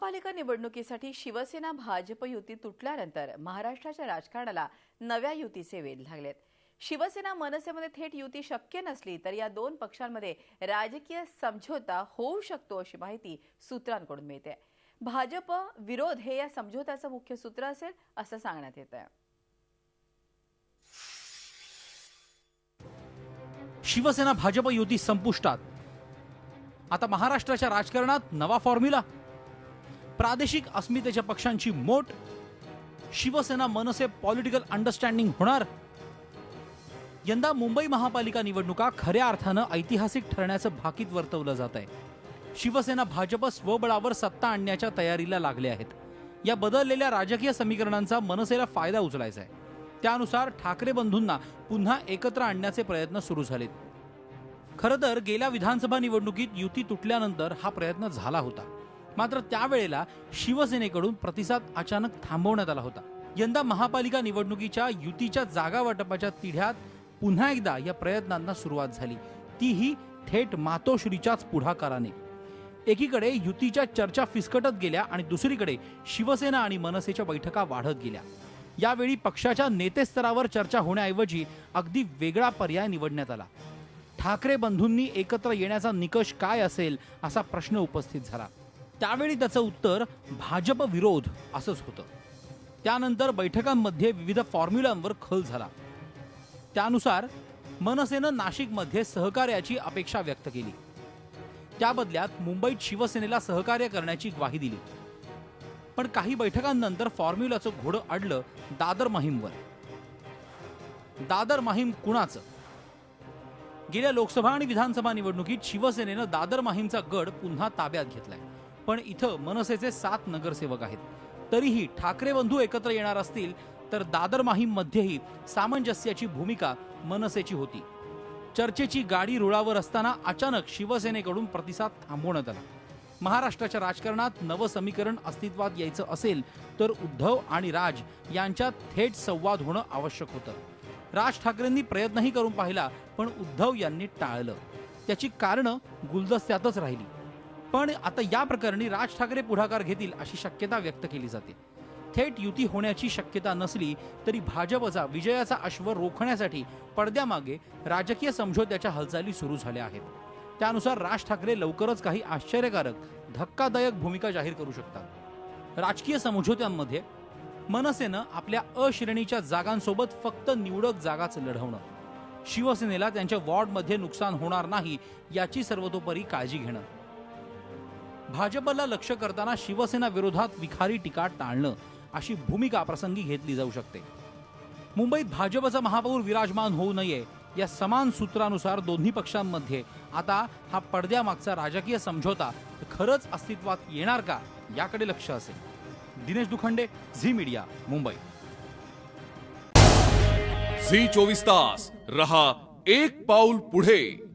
महापालिका निवडणुकीसाठी शिवसेना भाजप युती तुटल्यानंतर महाराष्ट्राच्या राजकारणाला नव्या युतीचे वेध लागलेत। शिवसेना मनसेमध्ये थेट युती शक्य नसली तर या दोन पक्षांमध्ये राजकीय समझोता होऊ शकतो अशी माहिती सूत्रांकडून मिळते। भाजप विरोध हे या समझोत्याचं मुख्य सूत्र असेल असं सांगण्यात येत आहे। शिवसेना भाजप युती संपुष्टात। आता महाराष्ट्राच्या राजकारणात नवा फॉर्म्युला। प्रादेशिक अस्मितेच्या पक्षांची मोठ। शिवसेना मनसे पॉलिटिकल अंडरस्टँडिंग होणार। यंदा मुंबई महापालिका निवडणुका खऱ्या अर्थानं ऐतिहासिक ठरण्याचं भाकीत वर्तवलं जात आहे। शिवसेना भाजप स्वबळावर सत्ता आणण्याच्या तयारीला लागले आहेत। या बदललेल्या राजकीय समीकरणांचा मनसेला फायदा उचलायचा आहे। त्यानुसार ठाकरे बंधूंना पुन्हा एकत्र आणण्याचे प्रयत्न सुरू झालेत। खरं तर गेल्या विधानसभा निवडणुकीत युती तुटल्यानंतर हा प्रयत्न झाला होता, मात्र त्यावेळेला शिवसेनेकडून प्रतिसाद अचानक थांबवण्यात आला होता। यंदा महापालिका निवडणुकीच्या युतीच्या जागा वाटपाच्या तिढ्यात पुन्हा एकदा या प्रयत्नांना सुरुवात झाली, तीही थेट मातोश्रीच्याच पुढाकाराने। एकीकडे युतीच्या चर्चा फिसकटत गेल्या आणि दुसरीकडे शिवसेना आणि मनसेच्या बैठका वाढत गेल्या। यावेळी पक्षाच्या नेतेस्तरावर चर्चा होण्याऐवजी अगदी वेगळा पर्याय निवडण्यात आला। ठाकरे बंधूंनी एकत्र येण्याचा निकष काय असेल असा प्रश्न उपस्थित झाला। त्यावेळी त्याचं उत्तर भाजप विरोध असंच होतं। त्यानंतर बैठकांमध्ये विविध फॉर्म्युलांवर खल झाला। त्यानुसार मनसेनं नाशिकमध्ये सहकार्याची अपेक्षा व्यक्त केली। त्या बदल्यात मुंबईत शिवसेनेला सहकार्य करण्याची ग्वाही दिली। पण काही बैठकांनंतर फॉर्म्युलाचं घोडं अडलं दादर माहीमवर। दादर माहीम कुणाचं? गेल्या लोकसभा आणि विधानसभा निवडणुकीत शिवसेनेनं दादर माहीमचा गड पुन्हा ताब्यात घेतलाय, पण इथं मनसेचे 7 नगरसेवक आहेत। तरीही ठाकरे बंधू एकत्र येणार असतील तर दादर माहीम मध्येही सामंजस्याची भूमिका मनसेची होती। चर्चेची गाडी रुळावर असताना अचानक शिवसेनेकडून प्रतिसाद थांबवण्यात आला। महाराष्ट्राच्या राजकारणात नवं समीकरण अस्तित्वात यायचं असेल तर उद्धव आणि राज यांच्यात थेट संवाद होणं आवश्यक होतं। राज ठाकरेंनी प्रयत्नही करून पाहिला, पण उद्धव यांनी टाळलं। त्याची कारणं गुलदस्त्यातच राहिली। पण आता या प्रकरणी राज ठाकरे पुढाकार घेतील अशी शक्यता व्यक्त केली जाते। थेट युती होण्याची शक्यता नसली तरी भाजपचा विजयाचा अश्व रोखण्यासाठी पडद्यामागे राजकीय समझोत्याच्या हालचाली सुरू झाल्या आहेत। त्यानुसार राज ठाकरे लवकरच काही आश्चर्यकारक धक्कादायक भूमिका जाहीर करू शकतात। राजकीय समझोत्यांमध्ये मनसेनं आपल्या अ श्रेणीच्या जागांसोबत फक्त निवडक जागाच लढवणं, शिवसेनेला त्यांच्या वॉर्डमध्ये नुकसान होणार नाही याची सर्वतोपरी काळजी घेणं, भाजपला लक्ष्य करताना शिवसेना विरोधात विखारी टीका टाळणं अशी भूमिका प्रसंगी घेतली जाऊ शकते। मुंबईत भाजपचा महापौर विराजमान होऊ नये या समान सूत्रानुसार दोन्ही पक्षांमध्ये आता हा पडद्यामागचा राजकीय समझोता खरंच अस्तित्वात येणार का याकडे लक्ष असेल। दिनेश दुखंडे, झी मीडिया, मुंबई। झी 24 तास रहा एक पाऊल पुढे।